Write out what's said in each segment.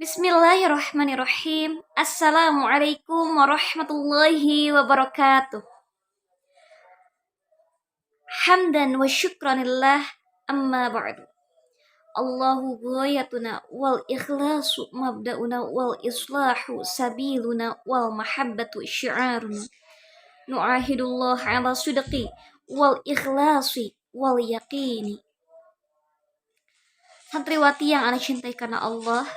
Bismillahirrahmanirrahim. Assalamualaikum warahmatullahi wabarakatuh. Hamdan wa syukranillah amma ba'du. Allahu ghayatuna wal ikhlasu mabda'una wal islahu sabiluna wal mahabbatu syi'aruna. Nu'ahidullah ala sudqi wal ikhlasi wal yaqini. Santriwati yang ana cintai karena Allah,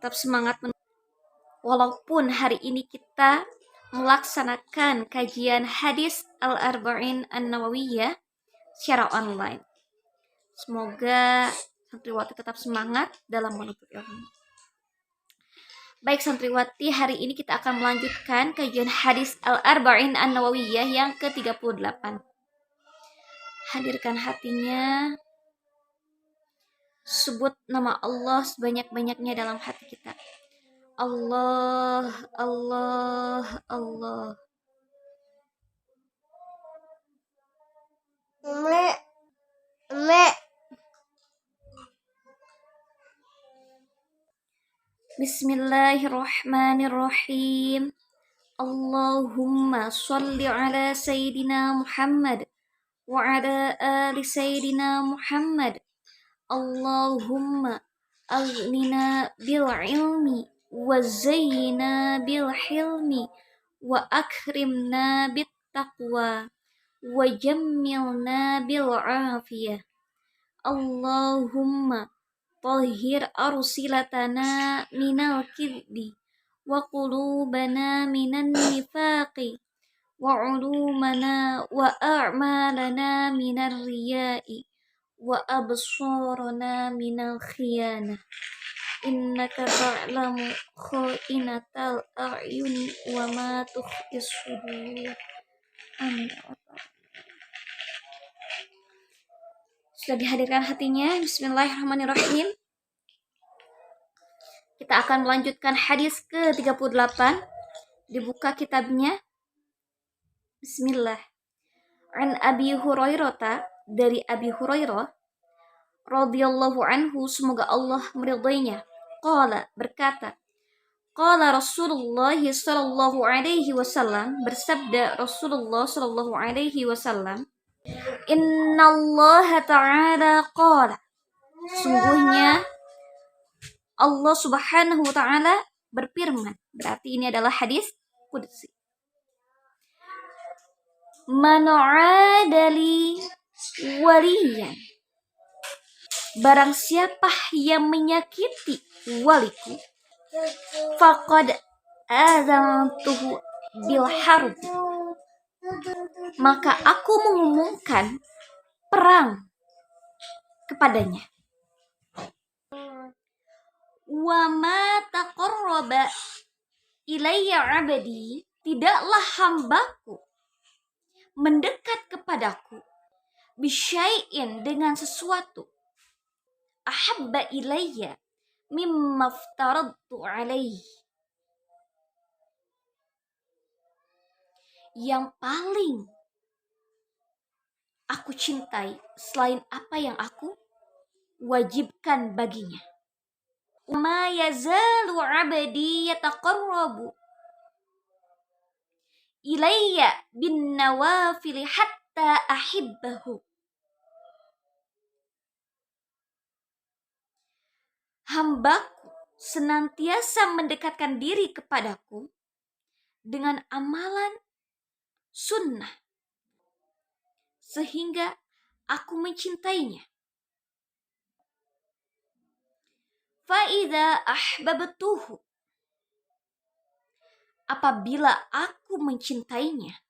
tetap semangat walaupun hari ini kita melaksanakan kajian hadis Al-Arba'in An-Nawawiyah secara online. Semoga santriwati tetap semangat dalam menuntut ilmu. Baik santriwati, hari ini kita akan melanjutkan kajian hadis Al-Arba'in An-Nawawiyah yang ke-38. Hadirkan hatinya, sebut nama Allah sebanyak-banyaknya dalam hati kita. Allah, Allah, Allah. Bismillahirrahmanirrahim. Allahumma salli ala Sayyidina Muhammad wa ala ali Sayyidina Muhammad. Allahumma aghnina bil ilmi wa zayyina bil hilmi wa akrimna bit taqwa wa jammilna bil afiyah. Allahumma tahhir arsilatana minal kidbi wa qulubana minan nifaqi wa ulumana wa a'malana minar riya'i wa absarana minal khiyanah. Innaka ta'lamu kha'inatal a'yuni wa ma tukhfis sudur. Amin. Sudah dihadirkan hatinya. Bismillahirrahmanirrahim. Kita akan melanjutkan hadis ke-38. Dibuka kitabnya. Bismillah. An Abi Hurairah, dari Abi Hurairah radhiyallahu anhu, semoga Allah meridainya. Qala, berkata, qala Rasulullah sallallahu alaihi wasallam, bersabda Rasulullah sallallahu alaihi wasallam, innallaha ta'ala qala, sungguhnya Allah subhanahu wa ta'ala berfirman. Berarti ini adalah hadis qudsi. Man 'adali waliyan, barang siapa yang menyakiti waliku, faqad azantuhu bil harb, maka aku mengumumkan perang kepadanya. Wa ma taqarraba ilayya 'abdi, tidaklah hambaku mendekat kepadaku bisyai'in, dengan sesuatu, ahabba ilayya mimma aftaradtu alaihi, yang paling aku cintai selain apa yang aku wajibkan baginya. Ma yazalu 'abdi yataqarrabu ilayya bin nawafil hatta ahibbahu. Hambaku senantiasa mendekatkan diri kepadaku dengan amalan sunnah sehingga aku mencintainya. Fa'idha ahbabtuhu, apabila aku mencintainya,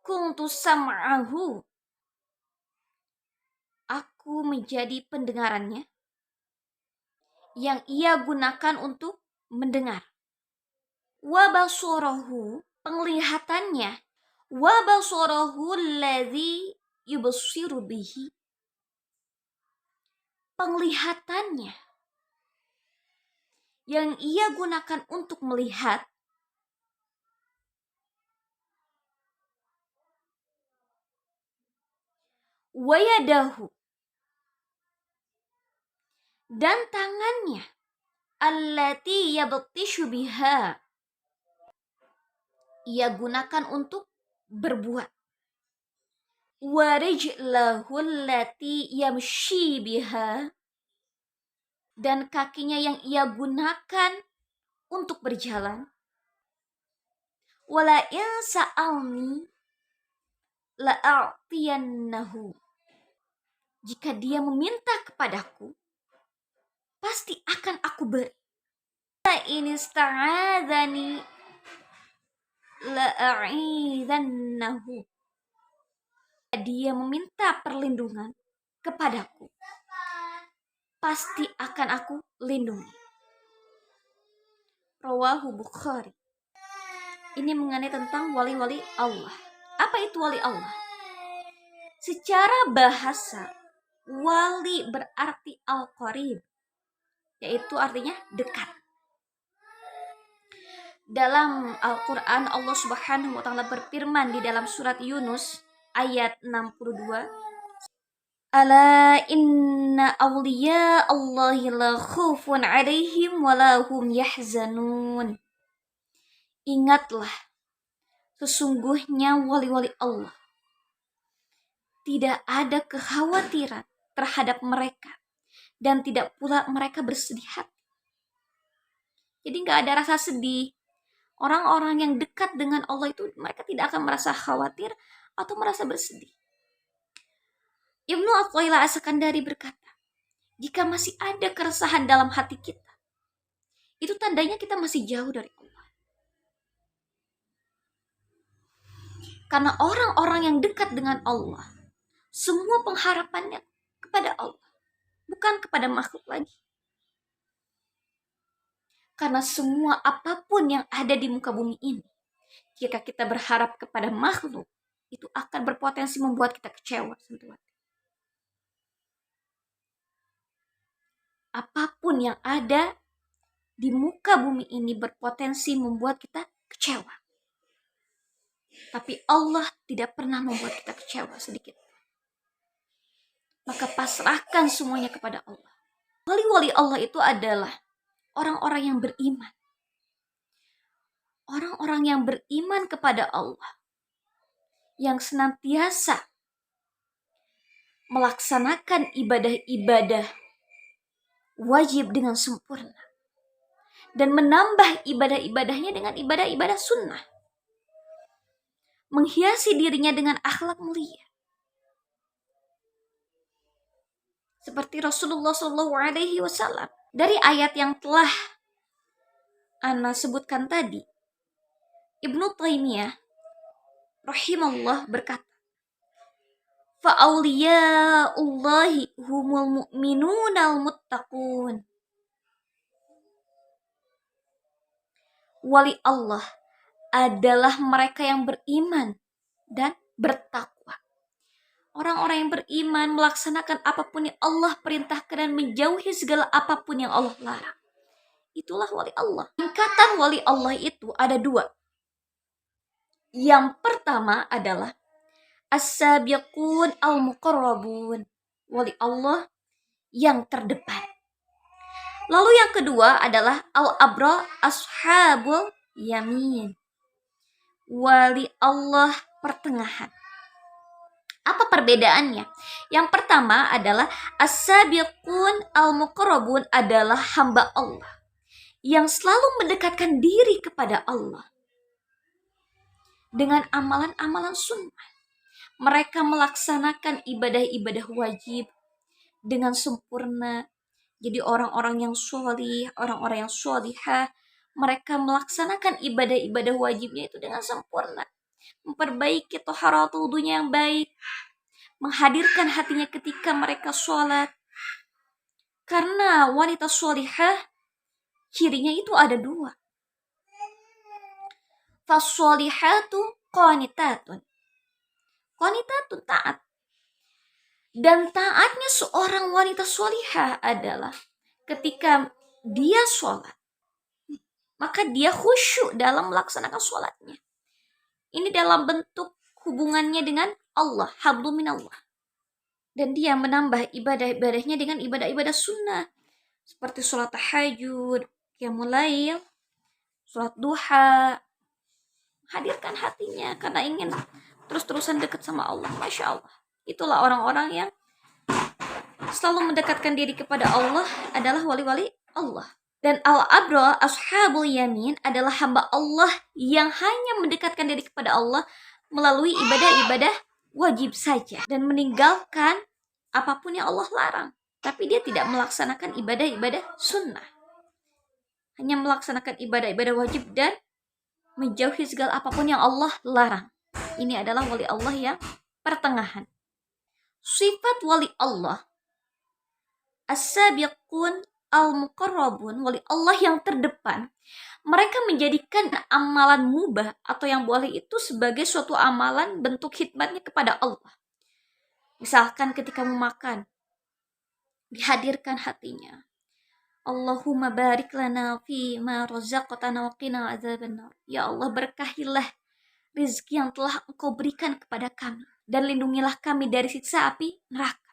kuntu sam'ahu, aku menjadi pendengarannya yang ia gunakan untuk mendengar. Wa basarahu, penglihatannya, wa basarahu alladhi yubsiru bihi, penglihatannya yang ia gunakan untuk melihat. Wa yadahu, dan tangannya allati yabtishu biha, ia gunakan untuk berbuat. Wa rijlahu allati yamshi biha, dan kakinya yang ia gunakan untuk berjalan. Wala in sa'alni la'atiyannahu, jika dia meminta kepadaku, pasti akan aku beri. In ista'adzani la'a'idzannahu, dia meminta perlindungan kepadaku, pasti akan aku lindungi. Rawahu Bukhari. Ini mengenai tentang wali-wali Allah. Apa itu wali Allah? Secara bahasa, wali berarti al-qarib, yaitu artinya dekat. Dalam Al-Quran, Allah Subhanahu wa Ta'ala berfirman di dalam surat Yunus ayat 62, Ala inna awliya Allahi la khufun alaihim wa la hum yahzanun. Ingatlah, sesungguhnya wali-wali Allah, tidak ada kekhawatiran terhadap mereka dan tidak pula mereka bersedih hati. Jadi gak ada rasa sedih. Orang-orang yang dekat dengan Allah itu mereka tidak akan merasa khawatir atau merasa bersedih. Ibnu Athaillah As-Sakandari berkata, jika masih ada keresahan dalam hati kita, itu tandanya kita masih jauh dari Allah. Karena orang-orang yang dekat dengan Allah, semua pengharapannya kepada Allah, bukan kepada makhluk lagi. Karena semua apapun yang ada di muka bumi ini, jika kita berharap kepada makhluk, itu akan berpotensi membuat kita kecewa. Apapun yang ada di muka bumi ini berpotensi membuat kita kecewa. Tapi Allah tidak pernah membuat kita kecewa sedikit. Maka pasrahkan semuanya kepada Allah. Wali-wali Allah itu adalah orang-orang yang beriman. Orang-orang yang beriman kepada Allah, yang senantiasa melaksanakan ibadah-ibadah wajib dengan sempurna, dan menambah ibadah-ibadahnya dengan ibadah-ibadah sunnah, menghiasi dirinya dengan akhlak mulia, seperti Rasulullah SAW. Dari ayat yang telah Ana sebutkan tadi, Ibnu Taimiyah rahimahullah berkata, Fa'awliya'ullahi humul mu'minunal muttaqun. Wali Allah adalah mereka yang beriman dan bertakwa. Orang-orang yang beriman melaksanakan apapun yang Allah perintahkan dan menjauhi segala apapun yang Allah larang. Itulah wali Allah. Tingkatan wali Allah itu ada dua. Yang pertama adalah as-sabiqun al-muqarrabun, wali Allah yang terdepan. Lalu yang kedua adalah al-abrar ashabul yamin, wali Allah pertengahan. Apa perbedaannya? Yang pertama adalah as-sabiqun al-muqarrabun adalah hamba Allah yang selalu mendekatkan diri kepada Allah dengan amalan-amalan sunnah. Mereka melaksanakan ibadah-ibadah wajib dengan sempurna. Jadi orang-orang yang sholih, orang-orang yang sholihah, mereka melaksanakan ibadah-ibadah wajibnya itu dengan sempurna. Memperbaiki taharat wudunya yang baik, menghadirkan hatinya ketika mereka sholat. Karena wanita sholihah, cirinya itu ada dua. Fasholihatu qanitatun. Qanitatun taat. Dan taatnya seorang wanita sholihah adalah ketika dia sholat, maka dia khusyuk dalam melaksanakan sholatnya. Ini dalam bentuk hubungannya dengan Allah, hablum minallah. Dan dia menambah ibadah-ibadahnya dengan ibadah-ibadah sunnah. seperti sholat tahajud, qiyamul lail, sholat duha. Hadirkan hatinya karena ingin terus-terusan dekat sama Allah. Masya Allah. Itulah orang-orang yang selalu mendekatkan diri kepada Allah adalah wali-wali Allah. Dan al-abrar, ashabul yamin adalah hamba Allah yang hanya mendekatkan diri kepada Allah melalui ibadah-ibadah wajib saja. Dan meninggalkan apapun yang Allah larang. Tapi dia tidak melaksanakan ibadah-ibadah sunnah. Hanya melaksanakan ibadah-ibadah wajib dan menjauhi segala apapun yang Allah larang. Ini adalah wali Allah yang pertengahan. Sifat wali Allah, as-sabiqun al-muqarrabun, wali Allah yang terdepan, mereka menjadikan amalan mubah atau yang boleh itu sebagai suatu amalan bentuk khidmatnya kepada Allah. Misalkan ketika memakan, dihadirkan hatinya. Allahumma barik lana fi ma razaqtana wa qina adzabannar. Ya Allah, berkahilah rezeki yang telah Engkau berikan kepada kami dan lindungilah kami dari siksa api neraka.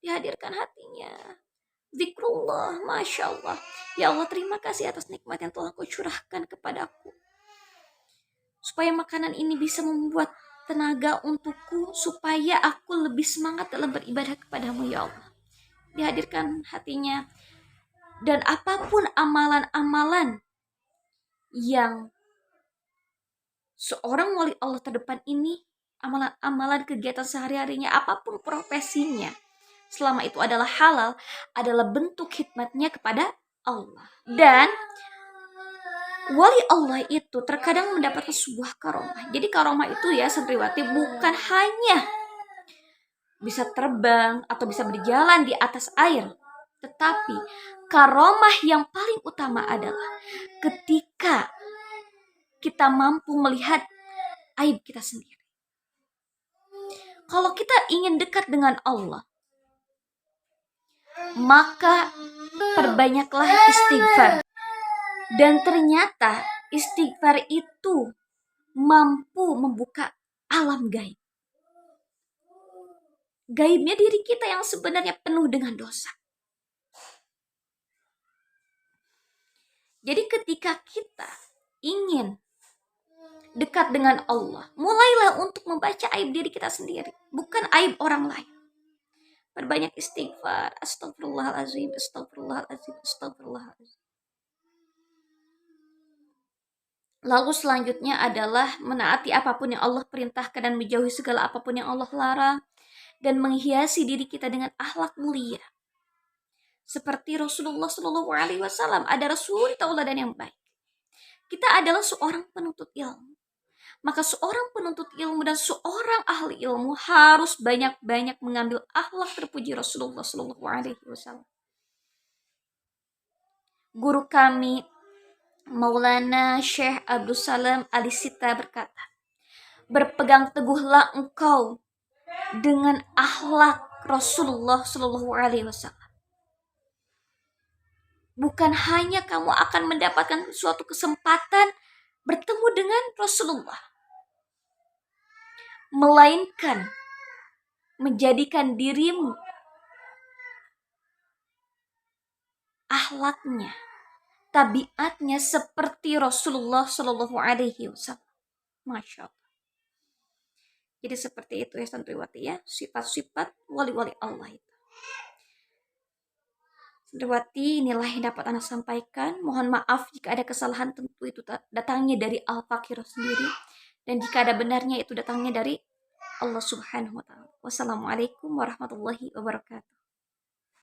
Dihadirkan hatinya. Zikrullah, Masya Allah. Ya Allah, terima kasih atas nikmat yang telah Kau curahkan kepadaku. Supaya makanan ini bisa membuat tenaga untukku, supaya aku lebih semangat dalam beribadah kepadamu, ya Allah. Dihadirkan hatinya. Dan apapun amalan-amalan yang seorang wali Allah terdepan ini, amalan-amalan kegiatan sehari-harinya, apapun profesinya, selama itu adalah halal, adalah bentuk khidmatnya kepada Allah. Dan wali Allah itu terkadang mendapatkan sebuah karomah. Jadi karomah itu ya santriwati bukan hanya bisa terbang atau bisa berjalan di atas air. Tetapi karomah yang paling utama adalah ketika kita mampu melihat aib kita sendiri. Kalau kita ingin dekat dengan Allah, maka perbanyaklah istighfar. Dan ternyata istighfar itu mampu membuka alam gaib. Gaibnya diri kita yang sebenarnya penuh dengan dosa. Jadi ketika kita ingin dekat dengan Allah, mulailah untuk membaca aib diri kita sendiri, bukan aib orang lain. Perbanyak istighfar, astagfirullahaladzim, astagfirullahaladzim, astagfirullahaladzim. Lalu selanjutnya adalah menaati apapun yang Allah perintahkan dan menjauhi segala apapun yang Allah larang, dan menghiasi diri kita dengan akhlak mulia. Seperti Rasulullah SAW, ada Rasul tauladan yang baik. Kita adalah seorang penuntut ilmu. Maka seorang penuntut ilmu dan seorang ahli ilmu harus banyak-banyak mengambil akhlak terpuji Rasulullah SAW. Guru kami, Maulana Syekh Abdul Salam Alisita berkata, berpegang teguhlah engkau dengan akhlak Rasulullah SAW. Bukan hanya kamu akan mendapatkan suatu kesempatan bertemu dengan Rasulullah, melainkan menjadikan dirimu, akhlaknya, tabiatnya seperti Rasulullah SAW. Masya Allah. Jadi seperti itu ya santriwati ya, sifat-sifat wali-wali Allah itu. Santriwati, inilah yang dapat Anda sampaikan. Mohon maaf jika ada kesalahan, tentu itu datangnya dari Al-Fakir sendiri. Dan jika ada benarnya itu datangnya dari Allah Subhanahu wa Ta'ala. Wassalamualaikum warahmatullahi wabarakatuh.